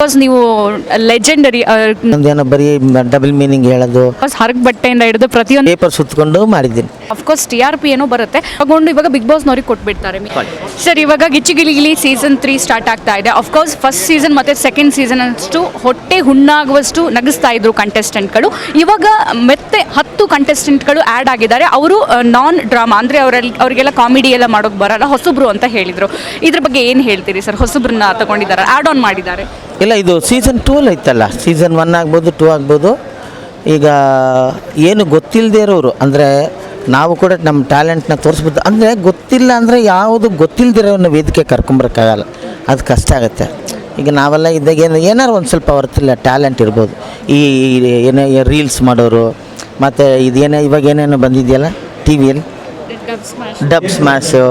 Because ನೀವು legendary ಒಂದೇನೋ ಬರೀ ಡಬಲ್ ಮೀನಿಂಗ್ ಹೇಳೋದು, ಹರಕ್ ಬಟ್ಟೆಯಿಂದ ಹಿಡಿದು ಪ್ರತಿಯೊಂದು ಪೇಪರ್ ಸುತ್ತಕೊಂಡು ಮಾಡಿದ್ದೀನಿ. ಅಫ್ಕೋರ್ಸ್ TRP ಏನೋ ಬರುತ್ತೆ ತಗೊಂಡು ಇವಾಗ ಬಿಗ್ ಬಾಸ್ನವ್ರಿಗೆ ಕೊಟ್ಬಿಡ್ತಾರೆ. ಸರ್, ಇವಾಗ ಗಿಚ್ಚಿಗಿಲಿಗಿಲಿ ಸೀಸನ್ 3 ಸ್ಟಾರ್ಟ್ ಆಗ್ತಾ ಇದೆ. ಅಫ್ಕೋರ್ಸ್ ಫಸ್ಟ್ ಸೀಸನ್ ಮತ್ತು ಸೆಕೆಂಡ್ ಸೀಸನ್ ಅಷ್ಟು ಹೊಟ್ಟೆ ಹುಣ್ಣಾಗುವಷ್ಟು ನಗಿಸ್ತಾ ಇದ್ರು ಕಂಟೆಸ್ಟೆಂಟ್ಗಳು. ಇವಾಗ ಮತ್ತೆ 10 ಕಂಟೆಸ್ಟೆಂಟ್ಗಳು ಆ್ಯಡ್ ಆಗಿದ್ದಾರೆ. ಅವರು ನಾನ್ ಡ್ರಾಮಾ ಅಂದರೆ ಅವರಿಗೆಲ್ಲ ಕಾಮಿಡಿ ಎಲ್ಲ ಮಾಡೋಕ್ಕೆ ಬರಲ್ಲ, ಹೊಸಬ್ರು ಅಂತ ಹೇಳಿದರು. ಇದ್ರ ಬಗ್ಗೆ ಏನು ಹೇಳ್ತೀರಿ ಸರ್? ಹೊಸಬ್ರನ್ನ ತಗೊಂಡಿದ್ದಾರೆ, ಆ್ಯಡ್ ಆನ್ ಮಾಡಿದ್ದಾರೆ. ಇಲ್ಲ, ಇದು ಸೀಸನ್ 2 ಐತಲ್ಲ, ಸೀಸನ್ 1 ಆಗ್ಬೋದು, 2 ಆಗ್ಬೋದು. ಈಗ ಏನು ಗೊತ್ತಿಲ್ಲದೆ ಇರೋರು ಅಂದರೆ ನಾವು ಕೂಡ ನಮ್ಮ ಟ್ಯಾಲೆಂಟ್ನ ತೋರಿಸ್ಬೋದು. ಅಂದರೆ ಗೊತ್ತಿಲ್ಲ ಅಂದರೆ ಯಾವುದು ಗೊತ್ತಿಲ್ಲದಿರೋನ್ನ ವೇದಿಕೆ ಕರ್ಕೊಂಬರೋಕ್ಕಾಗಲ್ಲ, ಅದು ಕಷ್ಟ ಆಗುತ್ತೆ. ಈಗ ನಾವೆಲ್ಲ ಇದ್ದಾಗ ಏನಾರು ಒಂದು ಸ್ವಲ್ಪ ಅವ್ರತ್ತಿಲ್ಲ ಟ್ಯಾಲೆಂಟ್ ಇರ್ಬೋದು. ಈ ಏನೋ ರೀಲ್ಸ್ ಮಾಡೋರು, ಮತ್ತು ಇದೇನೋ ಇವಾಗ ಏನೇನೋ ಬಂದಿದೆಯಲ್ಲ ಟಿ ವಿಯಲ್ಲಿ ಡಬ್ ಸ್ಮ್ಯಾಶು,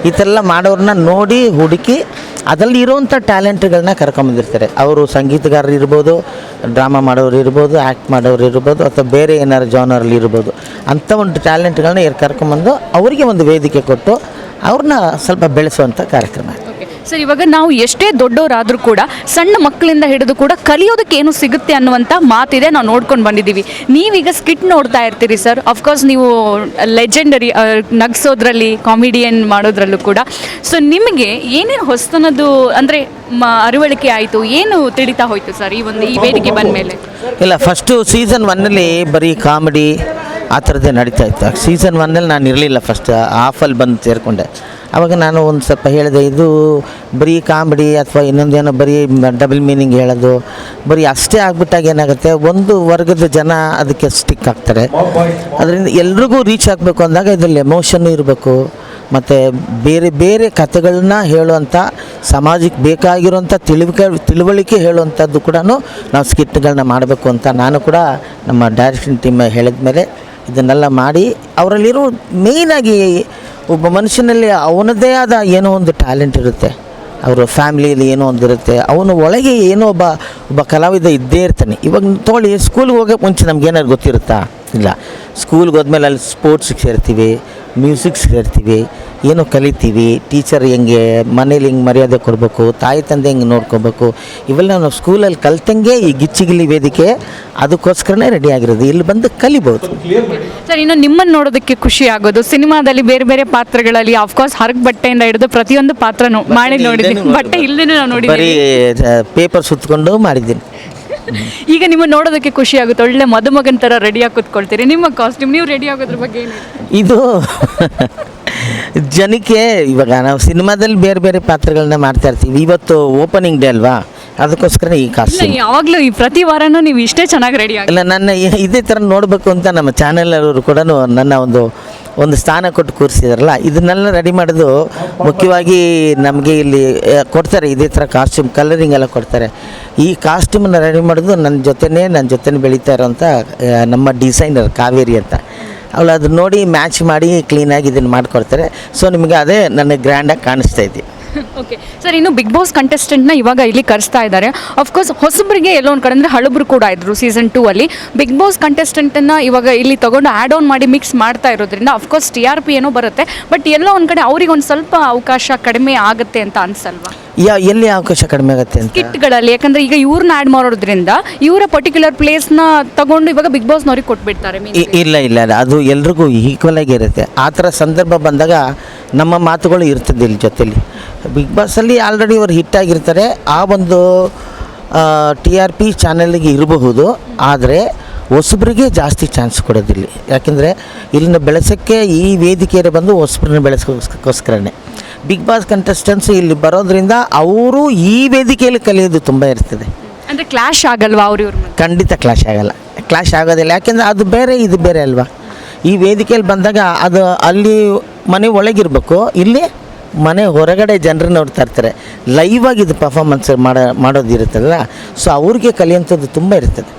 ಈ ಥರ ಮಾಡೋರನ್ನ ನೋಡಿ ಹುಡುಕಿ ಅದರಲ್ಲಿ ಇರೋವಂಥ ಟ್ಯಾಲೆಂಟ್ಗಳನ್ನ ಕರ್ಕೊಂಬಂದಿರ್ತಾರೆ. ಅವರು ಸಂಗೀತಗಾರರು ಇರ್ಬೋದು, ಡ್ರಾಮಾ ಮಾಡೋರು ಇರ್ಬೋದು, ಆ್ಯಕ್ಟ್ ಮಾಡೋರು ಇರ್ಬೋದು, ಅಥವಾ ಬೇರೆ ಏನಾರು ಜಾನರಲ್ಲಿ ಇರ್ಬೋದು. ಅಂಥ ಒಂದು ಟ್ಯಾಲೆಂಟ್ಗಳನ್ನ ಕರ್ಕೊಂಬಂದು ಅವರಿಗೆ ಒಂದು ವೇದಿಕೆ ಕೊಟ್ಟು ಅವ್ರನ್ನ ಸ್ವಲ್ಪ ಬೆಳೆಸುವಂಥ ಕಾರ್ಯಕ್ರಮ. ಸರ್, ಇವಾಗ ನಾವು ಎಷ್ಟೇ ದೊಡ್ಡವರಾದರೂ ಕೂಡ ಸಣ್ಣ ಮಕ್ಕಳಿಂದ ಹಿಡಿದು ಕೂಡ ಕಲಿಯೋದಕ್ಕೆ ಏನು ಸಿಗುತ್ತೆ ಅನ್ನುವಂಥ ಮಾತಿದೆ, ನಾವು ನೋಡ್ಕೊಂಡು ಬಂದಿದ್ದೀವಿ. ನೀವೀಗ ಸ್ಕಿಟ್ ನೋಡ್ತಾ ಇರ್ತೀರಿ ಸರ್. ಅಫ್ಕೋರ್ಸ್ ನೀವು ಲೆಜೆಂಡರಿ ನಗಿಸೋದ್ರಲ್ಲಿ, ಕಾಮಿಡಿಯನ್ ಮಾಡೋದ್ರಲ್ಲೂ ಕೂಡ. ಸೊ ನಿಮಗೆ ಏನೇನು ಹೊಸತನದ್ದು ಅಂದರೆ ಅರಿವಳಿಕೆ ಆಯಿತು, ಏನು ತಿಳಿತಾ ಹೋಯಿತು ಸರ್ ಈ ವೇದಿಕೆ ಬಂದ ಮೇಲೆ? ಇಲ್ಲ, ಫಸ್ಟು ಸೀಸನ್ 1ನಲ್ಲಿ ಬರೀ ಕಾಮಿಡಿ ಆ ಥರದ್ದೇ ನಡೀತಾ ಇತ್ತು. ಸೀಸನ್ 1ನಲ್ಲಿ ನಾನು ಇರಲಿಲ್ಲ, ಫಸ್ಟ್ ಹಾಫಲ್ಲಿ ಬಂದು ಸೇರಿಕೊಂಡೆ. ಆವಾಗ ನಾನು ಒಂದು ಸ್ವಲ್ಪ ಹೇಳಿದೆ, ಇದು ಬರೀ ಕಾಮಿಡಿ ಅಥವಾ ಇನ್ನೊಂದೇನೋ ಬರೀ ಡಬಲ್ ಮೀನಿಂಗ್ ಹೇಳೋದು, ಬರೀ ಅಷ್ಟೇ ಆಗ್ಬಿಟ್ಟಾಗ ಏನಾಗುತ್ತೆ, ಒಂದು ವರ್ಗದ ಜನ ಅದಕ್ಕೆ ಸ್ಟಿಕ್ ಆಗ್ತಾರೆ. ಅದರಿಂದ ಎಲ್ರಿಗೂ ರೀಚ್ ಆಗಬೇಕು ಅಂದಾಗ ಇದರಲ್ಲಿ ಎಮೋಷನ್ನು ಇರಬೇಕು, ಮತ್ತು ಬೇರೆ ಬೇರೆ ಕಥೆಗಳನ್ನ ಹೇಳುವಂಥ, ಸಮಾಜಕ್ಕೆ ಬೇಕಾಗಿರುವಂಥ ತಿಳುವಳಿಕೆ ಹೇಳುವಂಥದ್ದು ಕೂಡ ನಾವು ಸ್ಕಿಟ್ಗಳನ್ನ ಮಾಡಬೇಕು ಅಂತ ನಾನು ಕೂಡ ನಮ್ಮ ಡೈರೆಕ್ಷನ್ ಟೀಮ್ ಹೇಳಿದ ಮೇಲೆ ಇದನ್ನೆಲ್ಲ ಮಾಡಿ, ಅವರಲ್ಲಿರೋ ಮೇಯ್ನಾಗಿ ಒಬ್ಬ ಮನುಷ್ಯನಲ್ಲಿ ಅವನದೇ ಆದ ಏನೋ ಒಂದು ಟ್ಯಾಲೆಂಟ್ ಇರುತ್ತೆ, ಅವರ ಫ್ಯಾಮ್ಲಿಯಲ್ಲಿ ಏನೋ ಒಂದು ಇರುತ್ತೆ, ಅವನ ಒಳಗೆ ಏನೋ ಒಬ್ಬ ಕಲಾವಿದ ಇದ್ದೇ ಇರ್ತಾನೆ. ಇವಾಗ ತೊಗೊಳ್ಳಿ, ಸ್ಕೂಲ್ಗೆ ಹೋಗೋಕ್ಕೆ ಮುಂಚೆ ನಮಗೇನಾದ್ರು ಗೊತ್ತಿರುತ್ತಾ? ಇಲ್ಲ. ಸ್ಕೂಲ್ಗೆ ಹೋದ್ಮೇಲೆ ಅಲ್ಲಿ ಸ್ಪೋರ್ಟ್ಸಿಗೆ ಸೇರ್ತೀವಿ, ಮ್ಯೂಸಿಕ್ ಸೇರ್ತೀವಿ, ಏನೋ ಕಲಿತೀವಿ. ಟೀಚರ್ ಹೆಂಗೆ ಮನೇಲಿ ಹೆಂಗೆ ಮರ್ಯಾದೆ ಕೊಡಬೇಕು, ತಾಯಿ ತಂದೆ ಹೆಂಗೆ ನೋಡ್ಕೋಬೇಕು, ಇವೆಲ್ಲ ನಾವು ಸ್ಕೂಲಲ್ಲಿ ಕಲ್ತಂಗೆ ಈ ಗಿಚ್ಚಿಗಿಲಿ ವೇದಿಕೆ ಅದಕ್ಕೋಸ್ಕರನೇ ರೆಡಿ ಆಗಿರೋದು. ಇಲ್ಲಿ ಬಂದು ಕಲಿಬೋದು ಸರ್. ಇನ್ನು ನಿಮ್ಮನ್ನು ನೋಡೋದಕ್ಕೆ ಖುಷಿ ಆಗೋದು ಸಿನಿಮಾದಲ್ಲಿ ಬೇರೆ ಬೇರೆ ಪಾತ್ರಗಳಲ್ಲಿ, ಆಫ್ಕೋರ್ಸ್ ಹರಕ್ ಬಟ್ಟೆಯಿಂದ ಹಿಡಿದು ಪ್ರತಿಯೊಂದು ಪಾತ್ರ ಮಾಡಿ ನೋಡಿದ್ದೀನಿ. ಬಟ್ಟೆ ಇಲ್ಲದೇ ನಾವು ನೋಡಿ ಬರೀ ಪೇಪರ್ ಸುತ್ತಕೊಂಡು ಮಾಡಿದ್ದೀನಿ. ಈಗ ನಿಮ್ಮನ್ನು ನೋಡೋದಕ್ಕೆ ಖುಷಿ ಆಗುತ್ತೆ, ಒಳ್ಳೆ ಮದುಮಗನ ಥರ ರೆಡಿಯಾಗಿ ಕೂತ್ಕೊಳ್ತೀರಿ. ನಿಮ್ಮ ಕಾಸ್ಟ್ಯೂಮ್, ನೀವು ರೆಡಿ ಆಗೋದ್ರ ಬಗ್ಗೆ ಏನು? ಇದು ಜನಕ್ಕೆ ಇವಾಗ ನಾವು ಸಿನಿಮಾದಲ್ಲಿ ಬೇರೆ ಬೇರೆ ಪಾತ್ರಗಳನ್ನ ಮಾಡ್ತಾ ಇರ್ತೀವಿ. ಇವತ್ತು ಓಪನಿಂಗ್ ಡೇ ಅಲ್ವಾ, ಅದಕ್ಕೋಸ್ಕರ ಈ ಕಾಸ್ಟ್ಯೂಮ್. ಯಾವಾಗಲೂ ಈ ಪ್ರತಿ ವಾರನೂ ನೀವು ಇಷ್ಟೇ ಚೆನ್ನಾಗಿ ರೆಡಿ ಇಲ್ಲ, ನನ್ನ ಇದೇ ಥರ ನೋಡಬೇಕು ಅಂತ ನಮ್ಮ ಚಾನೆಲ್ ಕೂಡ ನನ್ನ ಒಂದು ಸ್ಥಾನ ಕೊಟ್ಟು ಕೂರಿಸಿದಾರಲ್ಲ, ಇದನ್ನೆಲ್ಲ ರೆಡಿ ಮಾಡೋದು ಮುಖ್ಯವಾಗಿ ನಮಗೆ ಇಲ್ಲಿ ಕೊಡ್ತಾರೆ. ಇದೇ ಥರ ಕಾಸ್ಟ್ಯೂಮ್ ಕಲರಿಂಗ್ ಎಲ್ಲ ಕೊಡ್ತಾರೆ. ಈ ಕಾಸ್ಟ್ಯೂಮನ್ನು ರೆಡಿ ಮಾಡೋದು ನನ್ನ ಜೊತೆ ಬೆಳೀತಾ ಇರೋಂಥ ನಮ್ಮ ಡಿಸೈನರ್ ಕಾವೇರಿ ಅಂತ, ಅವಳು ಅದನ್ನ ನೋಡಿ ಮ್ಯಾಚ್ ಮಾಡಿ ಕ್ಲೀನಾಗಿ ಇದನ್ನು ಮಾಡಿಕೊಡ್ತಾರೆ. ಸೊ ನಿಮಗೆ ಅದೇ ನನಗೆ ಗ್ರ್ಯಾಂಡಾಗಿ ಕಾಣಿಸ್ತಾ ಇದೆ. ಓಕೆ ಸರ್, ಇನ್ನು ಬಿಗ್ ಬಾಸ್ ಕಂಟೆಸ್ಟೆಂಟ್ನ ಇವಾಗ ಇಲ್ಲಿ ಕರೆಸ್ತಾ ಇದ್ದಾರೆ. ಅಫ್ಕೋರ್ಸ್ ಹೊಸಬರಿಗೆ ಎಲ್ಲೋ ಒಂದು ಕಡೆ ಅಂದರೆ ಹಳಬ್ರು ಕೂಡ ಇದ್ದರು ಸೀಸನ್ 2 ಅಲ್ಲಿ. ಬಿಗ್ ಬಾಸ್ ಕಂಟೆಸ್ಟೆಂಟನ್ನು ಇವಾಗ ಇಲ್ಲಿ ತೊಗೊಂಡು ಆ್ಯಡ್ ಆನ್ ಮಾಡಿ ಮಿಕ್ಸ್ ಮಾಡ್ತಾ ಇರೋದ್ರಿಂದ ಅಫ್ಕೋರ್ಸ್ TRP ಏನೋ ಬರುತ್ತೆ, ಬಟ್ ಎಲ್ಲೋ ಒಂದು ಕಡೆ ಅವ್ರಿಗೆ ಒಂದು ಸ್ವಲ್ಪ ಅವಕಾಶ ಕಡಿಮೆ ಆಗುತ್ತೆ ಅಂತ ಅನ್ಸಲ್ವಾ? ಎಲ್ಲಿ ಅವಕಾಶ ಕಡಿಮೆ ಆಗುತ್ತೆ ಅಂತ ಸ್ಕಿಟ್ಗಳಲ್ಲಿ, ಯಾಕಂದರೆ ಈಗ ಇವ್ರನ್ನ ಆ್ಯಡ್ ಮಾಡೋದ್ರಿಂದ ಇವರ ಪರ್ಟಿಕ್ಯುಲರ್ ಪ್ಲೇಸ್ನ ತಗೊಂಡು ಇವಾಗ ಬಿಗ್ ಬಾಸ್ನವ್ರಿಗೆ ಕೊಟ್ಬಿಡ್ತಾರೆ. ಇಲ್ಲ, ಅದು ಎಲ್ರಿಗೂ ಈಕ್ವಲ್ ಆಗಿ ಇರುತ್ತೆ. ಆ ಥರ ಸಂದರ್ಭ ಬಂದಾಗ ನಮ್ಮ ಮಾತುಗಳು ಇರ್ತದೆ ಇಲ್ಲಿ ಜೊತೆಲಿ. ಬಿಗ್ ಬಾಸಲ್ಲಿ ಆಲ್ರೆಡಿ ಇವರು ಹಿಟ್ಟಾಗಿರ್ತಾರೆ, ಆ ಒಂದು TRP ಚಾನಲ್ಗೆ ಇರಬಹುದು. ಆದರೆ ಹೊಸಬ್ರಿಗೆ ಜಾಸ್ತಿ ಚಾನ್ಸ್ ಕೊಡೋದಿಲ್ಲ, ಯಾಕೆಂದರೆ ಇಲ್ಲಿನ ಬೆಳೆಸೋಕ್ಕೆ ಈ ವೇದಿಕೆಯಲ್ಲಿ ಬಂದು ಹೊಸಬ್ರನ್ನ ಬೆಳೆಸೋಕ್ಕೋಸ್ಕರನೇ. ಬಿಗ್ ಬಾಸ್ ಕಂಟೆಸ್ಟೆಂಟ್ಸ್ ಇಲ್ಲಿ ಬರೋದ್ರಿಂದ ಅವರು ಈ ವೇದಿಕೆಯಲ್ಲಿ ಕಲಿಯೋದು ತುಂಬ ಇರ್ತದೆ. ಅಂದರೆ ಕ್ಲಾಶ್ ಆಗಲ್ವಾ ಅವ್ರ? ಖಂಡಿತ ಕ್ಲಾಶ್ ಆಗೋದಿಲ್ಲ, ಯಾಕೆಂದರೆ ಅದು ಬೇರೆ ಇದು ಬೇರೆ ಅಲ್ವಾ. ಈ ವೇದಿಕೆಯಲ್ಲಿ ಬಂದಾಗ ಅದು ಅಲ್ಲಿ ಮನೆ ಒಳಗಿರ್ಬೇಕು, ಇಲ್ಲಿ ಮನೆ ಹೊರಗಡೆ ಜನರು ನೋಡ್ತಾ ಇರ್ತಾರೆ, ಲೈವ್ ಆಗಿ ಇದು ಪರ್ಫಾರ್ಮೆನ್ಸ್ ಮಾಡೋದಿರುತ್ತಲ್ಲ. ಸೊ ಅವ್ರಿಗೆ ಕಲಿಯುವಂಥದ್ದು ತುಂಬ ಇರ್ತದೆ.